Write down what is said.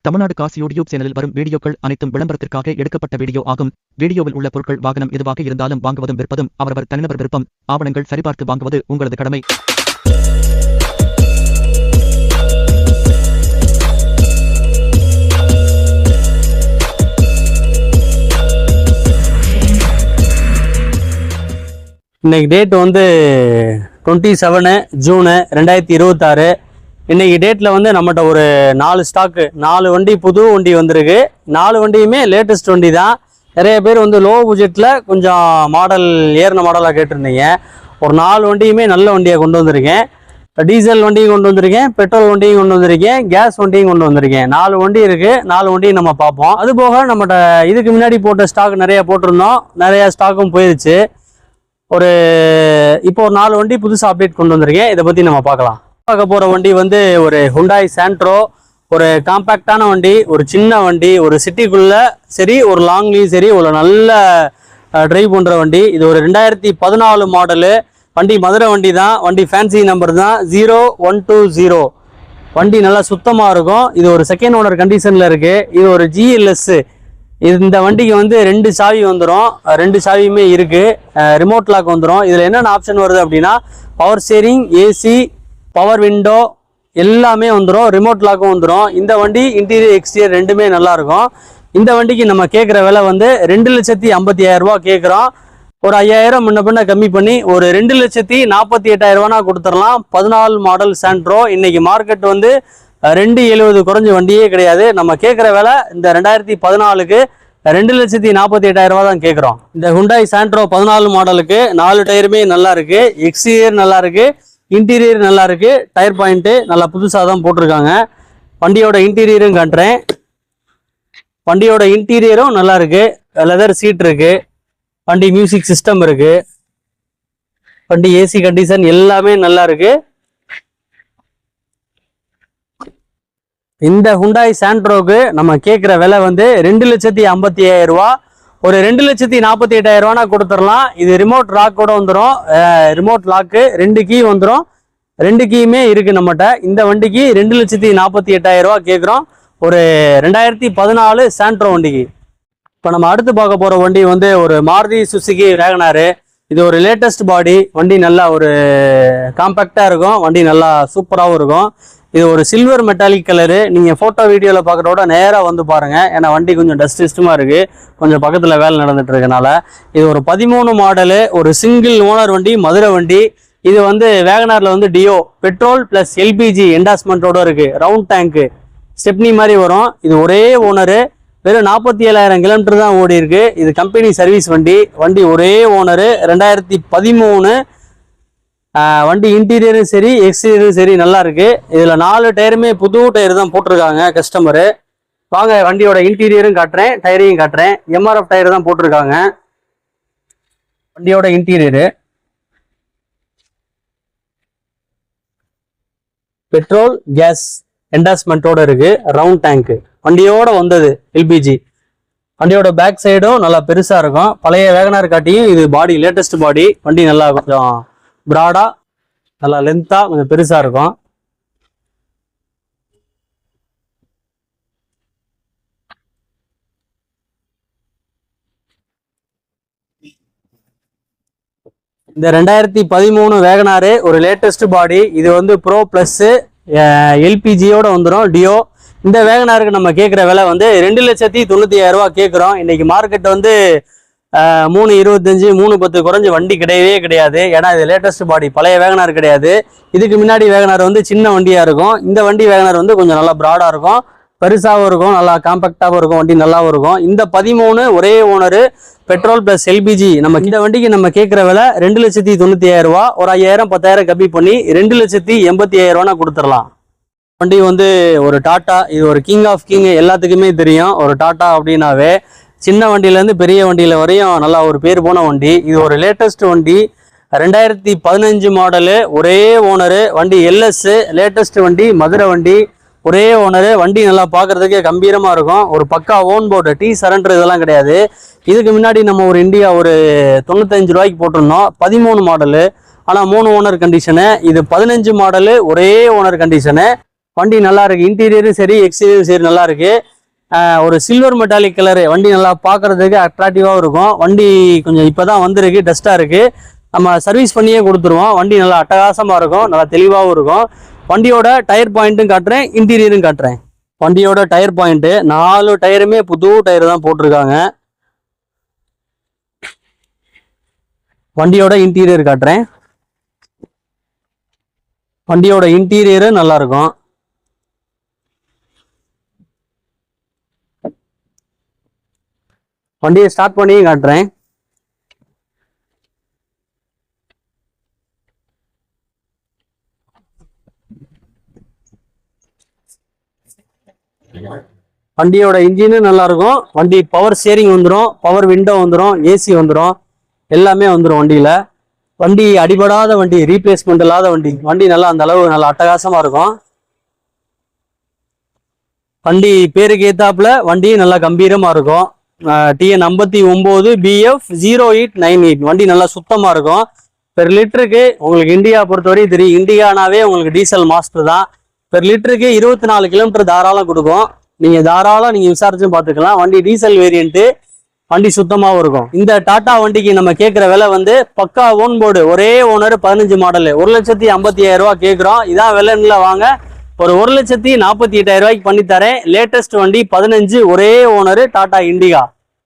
Tamil Nadu Kashi YouTube சேனலில் வரும் வீடியோக்கள் அனைத்தும் விளம்பரத்திற்காக எடுக்கப்பட்ட வீடியோ ஆகும். வீடியோவில் உள்ள பொருட்கள் வாகனம் எதுவாக இருந்தாலும் வாங்குவதும் விற்பதும் அவரவர் தனிநபர் விருப்பம். ஆவணங்கள் சரிபார்த்து வாங்குவது உங்களது கடமை. இன்னைக்கு டேட் வந்து 27 ஜூன் 2026. இன்னைக்கு டேட்டில் வந்து நம்மகிட்ட ஒரு 4 ஸ்டாக்கு, 4 வண்டி புது வண்டி வந்திருக்கு. 4 வண்டியுமே லேட்டஸ்ட் வண்டி தான். நிறைய பேர் வந்து லோ பட்ஜெட்டில் கொஞ்சம் மாடல் ஏறின மாடலாக கேட்டிருந்தீங்க. ஒரு 4 வண்டியுமே நல்ல வண்டியை கொண்டு வந்திருக்கேன். டீசல் வண்டியும் கொண்டு வந்திருக்கேன், பெட்ரோல் வண்டியும் கொண்டு வந்திருக்கேன், கேஸ் வண்டியும் கொண்டு வந்திருக்கேன். 4 வண்டி இருக்குது. 4 வண்டியும் நம்ம பார்ப்போம். அதுபோக நம்மகிட்ட இதுக்கு முன்னாடி போட்ட ஸ்டாக் நிறைய போட்டிருந்தோம். நிறையா ஸ்டாக்கும் போயிடுச்சு. இப்போ ஒரு 4 வண்டி புதுசாக அப்டேட் கொண்டு வந்திருக்கேன். இதை பற்றி நம்ம பார்க்கலாம். பார்க்க போகிற வண்டி வந்து ஒரு ஹுண்டாய் சாண்ட்ரோ. ஒரு காம்பேக்டான வண்டி, ஒரு சின்ன வண்டி, ஒரு சிட்டிக்குள்ளே சரி, ஒரு லாங்லேயும் சரி, ஒரு நல்ல ட்ரைவ் பண்ணுற வண்டி. இது ஒரு 2014 மாடலு வண்டி. மதுரை வண்டி தான். வண்டி ஃபேன்சி நம்பர் தான் 0120. வண்டி நல்லா சுத்தமாக இருக்கும். இது ஒரு செகண்ட் ஓனர் கண்டிஷனில் இருக்குது. இது ஒரு GLS. இந்த வண்டிக்கு வந்து 2 சாவி வந்துடும். 2 சாவியுமே இருக்குது. ரிமோட் லாக் வந்துடும். இதில் என்னென்ன ஆப்ஷன் வருது அப்படின்னா power steering, AC, power window எல்லாமே வந்துடும். ரிமோட் லாக்கும் வந்துடும். இந்த வண்டி இன்டீரியர் எக்ஸ்டீரியர் ரெண்டுமே நல்லாயிருக்கும். இந்த வண்டிக்கு நம்ம கேட்குற விலை வந்து 2,50,000 ரூபா கேட்குறோம். ஒரு 5,000 முன்ன பின்ன கம்மி பண்ணி ஒரு 2,48,000 ரூபானா கொடுத்துடலாம். 14 மாடல் சாண்ட்ரோ. இன்னைக்கு மார்க்கெட் வந்து 270 குறைஞ்ச வண்டியே கிடையாது. நம்ம கேட்குற விலை இந்த 2014க்கு 2,48,000 ரூபா தான் கேட்குறோம். இந்த ஹுண்டாய் சாண்ட்ரோ 14 மாடலுக்கு 4 டயருமே நல்லா இருக்கு. எக்ஸ்டீரியர் நல்லா இருக்கு, இன்டீரியர் நல்லா இருக்கு. டயர் பாயிண்ட்டு நல்லா புதுசாக தான் போட்டிருக்காங்க. வண்டியோட இன்டீரியரும் காட்டுறேன். வண்டியோட இன்டீரியரும் நல்லா இருக்கு. லெதர் சீட் இருக்கு. வண்டி மியூசிக் சிஸ்டம் இருக்கு. வண்டி AC கண்டிஷன் எல்லாமே நல்லா இருக்கு. இந்த ஹுண்டாய் சாண்ட்ரோக்கு நம்ம கேட்குற விலை வந்து 2,50,000 ரூபா. ஒரு 2,48,000 ரூபானா கொடுத்துடலாம். இது ரிமோட் லாக் கூட வந்துடும். ரிமோட் லாக்கு 2 கீ வந்துடும். 2 கீயுமே இருக்குது நம்மகிட்ட. இந்த வண்டிக்கு 2,48,000 ரூபா கேட்குறோம். ஒரு 2014 சாண்ட்ரோ வண்டிக்கு. இப்போ நம்ம அடுத்து பார்க்க போகிற வண்டி வந்து ஒரு மாருதி சுசுகி வேகனாரு. இது ஒரு லேட்டஸ்ட் பாடி வண்டி. நல்லா ஒரு காம்பேக்டாக இருக்கும். வண்டி நல்லா சூப்பராகவும் இருக்கும். இது ஒரு சில்வர் மெட்டாலிக் கலரு. நீங்கள் ஃபோட்டோ வீடியோவில் பார்க்குறதோட நேராக வந்து பாருங்கள். ஏன்னா வண்டி கொஞ்சம் டஸ்டிஸ்டமாக இருக்குது. கொஞ்சம் பக்கத்தில் வேலை நடந்துட்டு இருக்கனால. இது ஒரு 13 மாடலு. ஒரு சிங்கிள் ஓனர் வண்டி, மதுரை வண்டி. இது வந்து வேகனாரில் வந்து டியோ பெட்ரோல் ப்ளஸ் LPG என்டாஸ்மெண்ட்டோட இருக்குது. ரவுண்ட் டேங்க்கு ஸ்டெப்னி மாதிரி வரும். இது ஒரே ஓனரு. வெறும் 47,000 கிலோமீட்டர் தான் ஓடி இருக்கு. இது கம்பெனி சர்வீஸ் வண்டி. வண்டி ஒரே ஓனரு. 2013. வண்டி இன்டீரியரும் சரி, எக்ஸ்டீரியரும் சரி நல்லா இருக்கு. இதில் 4 டயருமே புது டயர் தான் போட்டிருக்காங்க கஸ்டமரு. வாங்க வண்டியோட இன்டீரியரும் காட்டுறேன், டயரையும் காட்டுறேன். MRF டயர் தான் போட்டிருக்காங்க. வண்டியோட இன்டீரியரு பெட்ரோல் கேஸ் என்டாஸ்மெண்ட்டோட இருக்கு. ரவுண்ட் டேங்க்கு வண்டியோட வந்தது LPG. வண்டியோட பேக் சைடும் நல்லா பெருசா இருக்கும். பழைய வேகனார் காட்டியும் இது பாடி லேட்டஸ்ட் பாடி. வண்டி நல்லா கொஞ்சம் பிராடா, நல்லா லென்த்தா, கொஞ்சம் பெருசா இருக்கும். இந்த 2013 வேகனாரு ஒரு லேட்டஸ்ட் பாடி. இது வந்து ப்ரோ பிளஸ் LPGயோட வந்துடும் டியோ. இந்த வேகனாருக்கு நம்ம கேட்குற விலை வந்து 2,90,000 ரூபா கேட்குறோம். இன்னைக்கு மார்க்கெட் வந்து 3,25, 3,10 குறைஞ்ச வண்டி கிடையவே கிடையாது. ஏன்னா இது லேட்டஸ்ட் பாடி, பழைய வேகனார் கிடையாது. இதுக்கு முன்னாடி வேகனார் வந்து சின்ன வண்டியாக இருக்கும். இந்த வண்டி வேகனார் வந்து கொஞ்சம் நல்லா ப்ராடாக இருக்கும், பெருசாகவும் இருக்கும், நல்லா காம்பேக்டாகவும் இருக்கும். வண்டி நல்லாவும் இருக்கும். இந்த 13 ஒரே ஓனரு, பெட்ரோல் ப்ளஸ் LPG. நம்ம இந்த வண்டிக்கு நம்ம கேட்குற விலை 2,90,000 ரூபா. ஒரு 5,000 10,000 கம்மி பண்ணி 2,80,000 ரூபானா கொடுத்துடலாம். வண்டி வந்து ஒரு டாட்டா. இது ஒரு கிங் ஆஃப் கிங், எல்லாத்துக்குமே தெரியும். ஒரு டாட்டா அப்படின்னாவே சின்ன வண்டியிலேருந்து பெரிய வண்டியில் வரையும் நல்லா ஒரு பேர் போன வண்டி. இது ஒரு லேட்டஸ்ட் வண்டி. 2015 மாடலு. ஒரே ஓனரு. வண்டி LS லேட்டஸ்ட் வண்டி, மதுரை வண்டி. ஒரே ஓனரு. வண்டி நல்லா பார்க்குறதுக்கே கம்பீரமாக இருக்கும். ஒரு பக்கா ஓன் போர்டு, டீ சரண்டர் இதெல்லாம் கிடையாது. இதுக்கு முன்னாடி நம்ம ஒரு இண்டியா ஒரு 95 ரூபாய்க்கு போட்டிருந்தோம். 13 மாடலு. ஆனால் 3 ஓனர் கண்டிஷனு. இது 15 மாடலு, ஒரே ஓனர் கண்டிஷனு. வண்டி நல்லா இருக்கு, இன்டீரியரும் சரி எக்ஸ்டீரியரும் சரி நல்லா இருக்கு. ஒரு சில்வர் மெட்டாலிக் கலரு, வண்டி நல்லா பார்க்கறதுக்கு அட்ராக்டிவாகவும் இருக்கும். வண்டி கொஞ்சம் இப்போதான் வந்திருக்கு, டஸ்ட்டாக இருக்கு. நம்ம சர்வீஸ் பண்ணியே கொடுத்துருவோம். வண்டி நல்லா அட்டகாசமாக இருக்கும், நல்லா தெளிவாகவும் இருக்கும். வண்டியோட டயர் பாயிண்ட்டும் காட்டுறேன், இன்டீரியரும் காட்டுறேன். வண்டியோட டயர் பாயிண்ட்டு 4 டயருமே புது டயர் தான் போட்டிருக்காங்க. வண்டியோட இன்டீரியர் காட்டுறேன். வண்டியோட இன்டீரியரு நல்லா இருக்கும். வண்டியை ஸ்டார்ட் பண்ணியும் காட்டுறேன். வண்டியோட இன்ஜினும் நல்லா இருக்கும். வண்டி பவர் ஸ்டியரிங் வந்துடும், பவர் விண்டோ வந்துடும், ஏசி வந்துடும், எல்லாமே வந்துடும் வண்டியில. வண்டி அடிபடாத வண்டி, ரீப்ளேஸ்மெண்ட் இல்லாத வண்டி. வண்டி நல்லா அந்த அளவு நல்லா அட்டகாசமா இருக்கும். வண்டி பேருக்கு ஏத்தாப்புல வண்டி நல்லா கம்பீரமா இருக்கும். TN 59 BF 0898. வண்டி நல்லா சுத்தமா இருக்கும். பெர் லிட்டருக்கு உங்களுக்கு இந்தியா பொறுத்தவரை தெரியும், இந்தியானாவே உங்களுக்கு டீசல் மாஸ்டர் தான். பெர் லிட்டருக்கு 24 கிலோமீட்டர் தாராளம் கொடுக்கும். நீங்க தாராளம் நீங்க விசாரிச்சும் பார்த்துக்கலாம். வண்டி டீசல் வேரியன்ட்டு, வண்டி சுத்தமாகவும் இருக்கும். இந்த டாடா வண்டிக்கு நம்ம கேட்குற விலை வந்து பக்கா ஓன் போர்டு, ஒரே ஓனர், 15 மாடலு, 1,50,000 ரூபா கேட்குறோம். இதான் விலைன்னு வாங்க, ஒரு 1,48,000 ரூபாய்க்கு பண்ணி தரேன். லேட்டஸ்ட் வண்டி 15, ஒரே ஓனர், டாடா இண்டிகா.